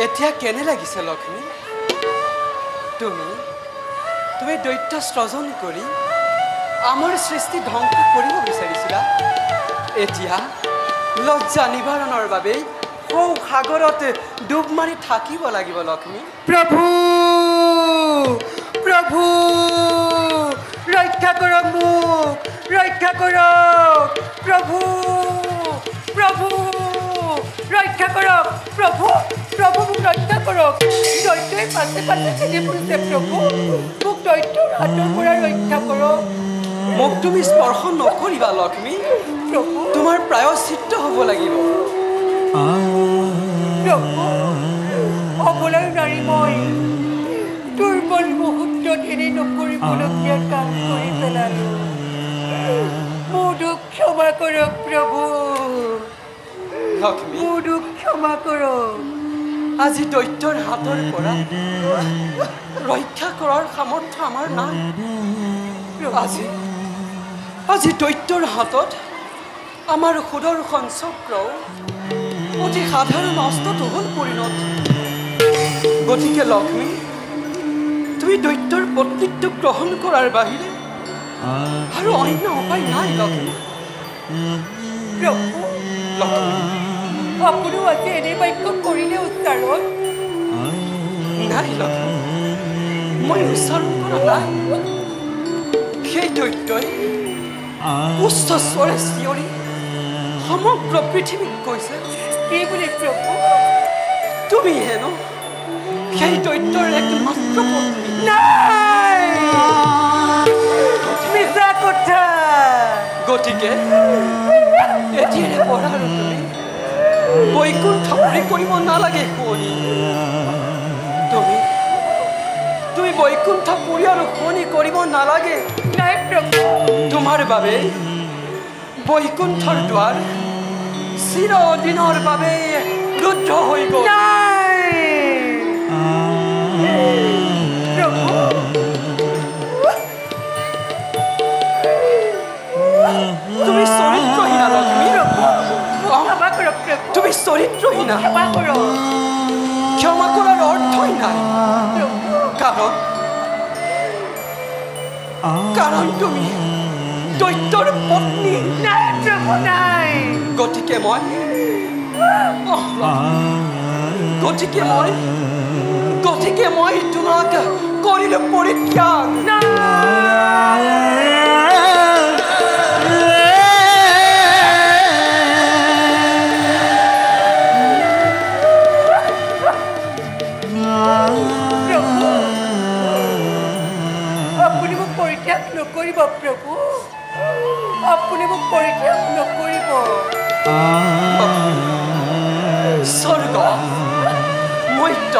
এতিয়া কেনে লাগিছে লক্ষ্মী? তুমি দৈত্য সৃজন কৰি আমাৰ সৃষ্টি ধ্বংস কৰিব বিচাৰিছিলা। এতিয়া লজ্জা নিবাৰণৰ বাবে সৌ সাগৰতে ডুব মাৰি থাকিব লাগিব লক্ষ্মী। প্ৰভু প্ৰভু ৰক্ষা কৰক মোক, ৰক্ষা কৰক প্ৰভু প্ৰভু ৰক্ষা কৰক প্ৰভু প্ৰভু মোক ৰক্ষা কৰক। দৈত্যই পাছে পাছে চিনি ফুৰিছে প্ৰভু, মোক দৈত্যৰ হাতৰ পৰা ৰক্ষা কৰক। মোক তুমি স্পৰ্শ নকৰিবা লক্ষ্মী, প্ৰভু তোমাৰ প্ৰায়শ্চিত্ত হ'ব লাগিব। প্ৰভু অবলাৰ নাৰী মই দুৰ্বল মুহূৰ্তত এনে নকৰিবলগীয়া কাম কৰি পেলালো। মোৰ দুখ ক্ষমা কৰক প্ৰভু, লক্ষ্মী মোৰ দুখ ক্ষমা কৰক। আজি দৈত্যৰ হাতৰ পৰা ৰক্ষা কৰাৰ সামৰ্থ্য আমাৰ নাই। আজি দৈত্যৰ হাতত আমাৰ সুদৰ্শন চক্ৰও অতি সাধাৰণ অস্ত্ৰত হ'ল পৰিণত। গতিকে লক্ষ্মী তুমি দৈত্যৰ পত্নীত্ব গ্ৰহণ কৰাৰ বাহিৰে আৰু অন্য উপায় নাই লক্ষ্মী। প্ৰভু আপুনিও আজি এনে বাক্য কৰিলে উচ্চাৰণ? নাই লক্ষ্মী, মই উচ্চাৰণ কৰা নাই। সেই দৈত্যই উচ্চ স্বৰে চিঞৰি সমগ্ৰ পৃথিৱীক কৈছে, কি বুলি প্ৰভু? তুমি হেনো সেই দৈত্যৰ একমাত্ৰ পত্নী। নাই মিছা কথা। গতিকে এতিয়াৰে পৰা আৰু তুমি বৈকুণ্ঠ পুৰি কৰিব নালাগে শুৱনি। তুমি বৈকুণ্ঠ পুৰি আৰু শুৱনি কৰিব নালাগে। নাই প্ৰভু, তোমাৰ বাবে বৈকুণ্ঠৰ দুৱাৰ চিৰদিনৰ বাবে ৰুদ্ধ হৈ গ'ল। নাই প্ৰভু, তুমি চৰিত্ৰহীনা লক্ষ্মী। ক্ষমা কৰক প্ৰভু, তুমি চৰিত্ৰহীনা। ক্ষমা কৰক ক্ষমা কৰাৰ অৰ্থই নাই। কাৰণ তুমি দৈত্যৰ পত্নী। নাই প্ৰভু নাই। গতিকে মই তোমাক কৰিলো পৰিত্যাগ। আপুনি মোক পৰিত্যাগ নকৰিব প্ৰভু, আপুনি মোক পৰিত্যাগ নকৰিব। স্বৰ্গ মৰ্ত্য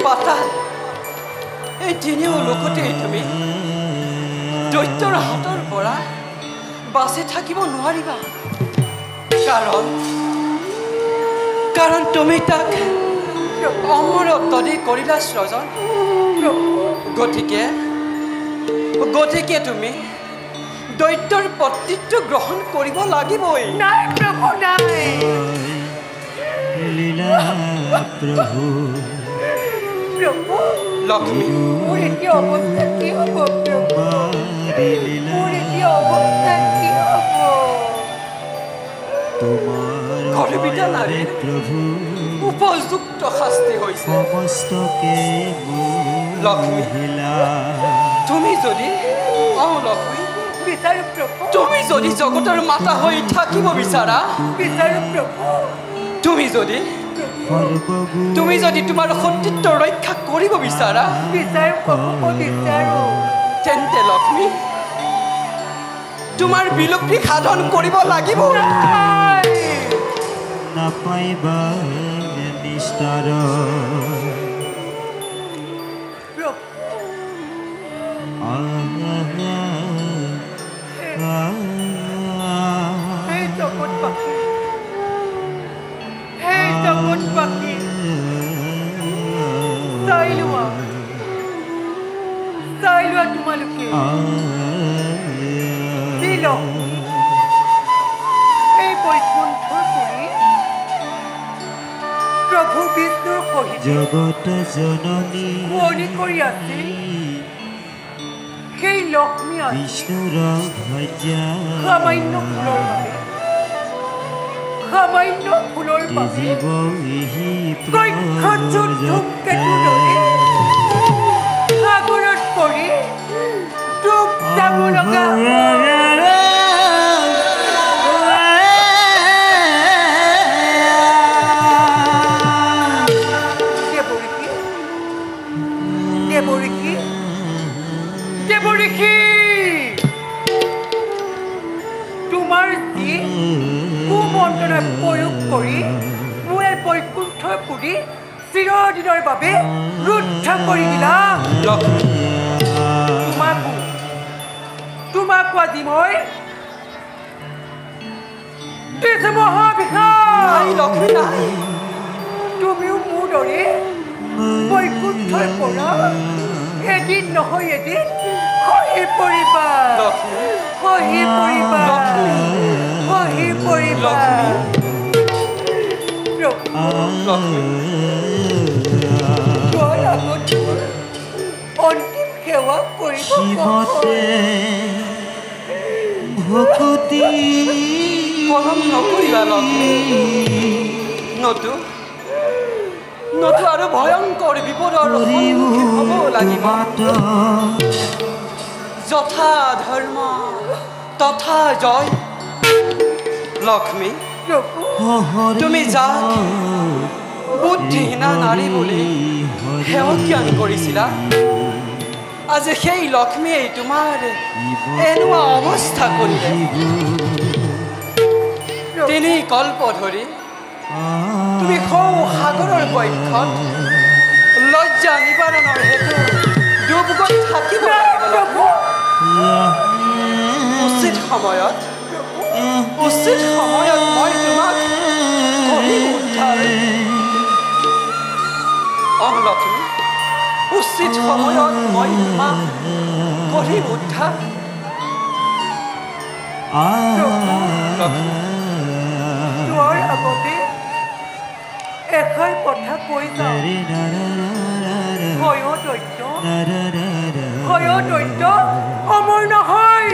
পাতাল এই তিনিও লোকতেই তুমি দৈত্যৰ হাতৰ পৰা বাচি থাকিব নোৱাৰিবা। কাৰণ তুমি তাক অমৰত্বদি কৰিলা সৃজন। গতিকে তুমি দৈত্যৰ পত্নীত্ব গ্ৰহণ কৰিব লাগিবই। নাই প্ৰভু নাই। প্ৰভু প্ৰভু লক্ষ্মী মোৰ এতিয়া অৱস্থা কি হ'ব প্ৰভু? মোৰ এতিয়া অৱস্থা কি হ'ব? গৰ্বিতা নাৰীৰ প্ৰভু উপযুক্ত শাস্তি হৈছে। সমস্তকে লক্ষ্মী তুমি যদি লক্ষ্মী বিচাৰো প্ৰভু, তুমি যদি জগতৰ মাতা হৈ থাকিব বিচাৰা, বিচাৰো প্ৰভু, তুমি যদি তোমাৰ সতীত্ব ৰক্ষা কৰিব বিচাৰা, বিচাৰো প্ৰভু, মই বিচাৰো। তেন্তে লক্ষ্মী তোমাৰ বিলুপ্তি সাধন কৰিব লাগিব। নাপাইবা নিষ্ঠাৰ হে জগতবাসী, হে জগতবাসী, চাই লোৱা তোমালোকে। এই বৈকুণ্ঠৰ পুৰী প্ৰভু বিষ্ণুৰ সহিত জগত জননী শুৱনি কৰি আছিল সেই লক্ষ্মী আছিল বিষ্ণুৰ ভজ্যা সামান্য ফুলৰ বাবে জীৱ ইহি কক্ষযুত ধূমকেতুৰ দৰে সাগৰত পৰি ডুব যাব লগা দেৱৰীষি তোমাৰ যি কুমন্ত্ৰণা প্ৰয়োগ কৰি মোৰে বৈকুণ্ঠৰ পুৰি চিৰদিনৰ বাবে ৰুদ্ধ কৰি দিলা তোমাকো আজি মই দিছো মহাবিষাদ লক্ষ্মী নাই তুমিও মোৰ দৰে বৈকুণ্ঠৰ পৰা এদিন নহয় এদিন খহি পৰিবা খহি পৰিবা খহি পৰিবা তোৰ আগত অন্তিম সেৱা কৰিব শিৱতে ভকতি পলম নকৰিবা লক্ষ্মী নতু আৰু ভয়ংকৰ বিপদৰ সন্মুখীন হ'ব লাগিব যথা ধৰ্ম তথা জয় লক্ষ্মী তুমি যাক বুদ্ধিহীনা নাৰী বুলি সেৱা জ্ঞান কৰিছিলা আজি সেই লক্ষ্মীয়ে তোমাৰ এনেকুৱা অৱস্থা কৰিলে তিনি কল্প ধৰি তুমি সৌ সাগৰৰ বক্ষত লজ্জা নিবাৰণৰ হেতু ডুব গৈ থাকিব লাগিব উচিত সময়ত মই তোমাক কৰি উদ্ধাৰ লক্ষ্মী উচিত সময়ত মই তোমাক কৰি উদ্ধাৰ তোৰ আগতে এষাৰ কথা কৈ যাওঁ হয় দৈত্য অমৰ নহয়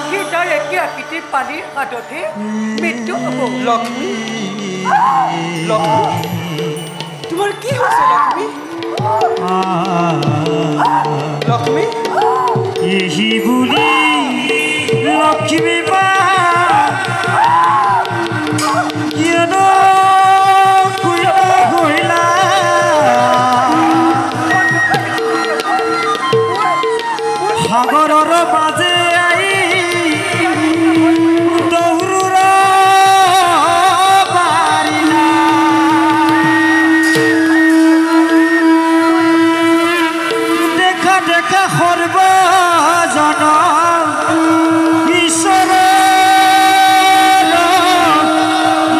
সি তাৰ একে আকৃতিৰ পানীৰ হাততে মৃত্যু হ'ব লক্ষ্মী তোমাৰ কি হৈছে লক্ষ্মী ইহি বুলি লক্ষ্মী মা সাগৰৰ মাজে আই দৌৰ পাৰিলা দেখা দেখা সৰ্বজন ঈশ্বৰ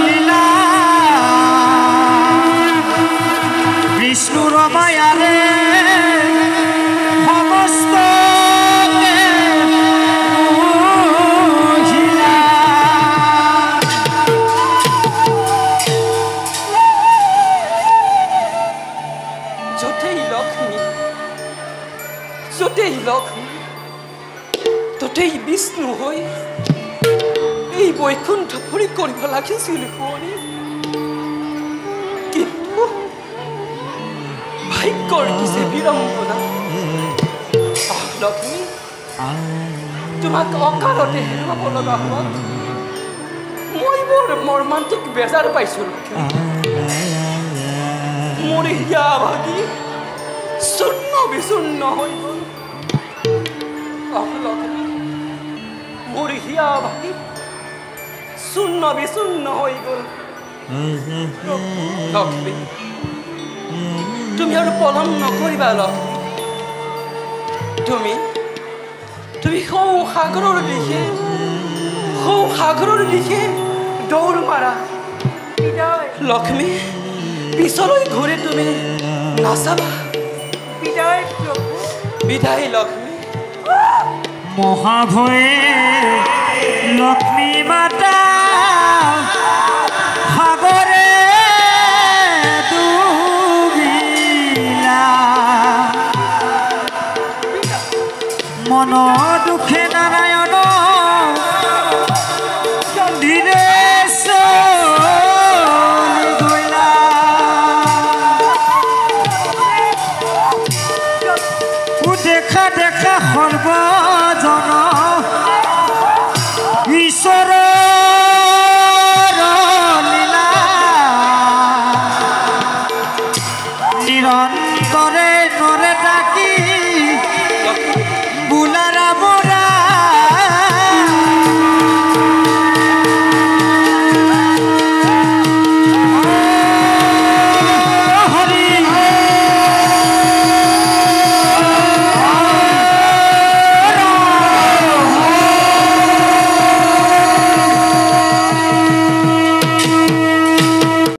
লীলা বিষ্ণুৰ মায়াৰে সমস্ত ততেই বিষ্ণু হৈ এই বৈকুণ্ঠ ফুৰি কৰিব লাগিছিল শুৱনি কিন্তু ভাগ্যৰ কিছে বিড়ম্বনা লক্ষ্মী তোমাক অকালতে হেৰুৱাব লগা হোৱাত মই বৰ মৰ্মান্তিক বেজাৰ পাইছোঁ মোৰ হিয়া ভাগি চূৰ্ণ বিচূৰ্ণ হৈ গ'ল লক্ষ্মী মোৰ হিয়া ভাগি চূৰ্ণ বিচূৰ্ণ হৈ গ'ল লক্ষ্মী তুমি আৰু পলম নকৰিবা লক্ষ্মী তুমি সৌ সাগৰৰ দিশে দৌৰ মাৰা লক্ষ্মী পিছলৈ ঘূৰি তুমি নাচাবা বিদায় লক্ষ্মী মহাভয়ে লক্ষ্মী মাতা চৰ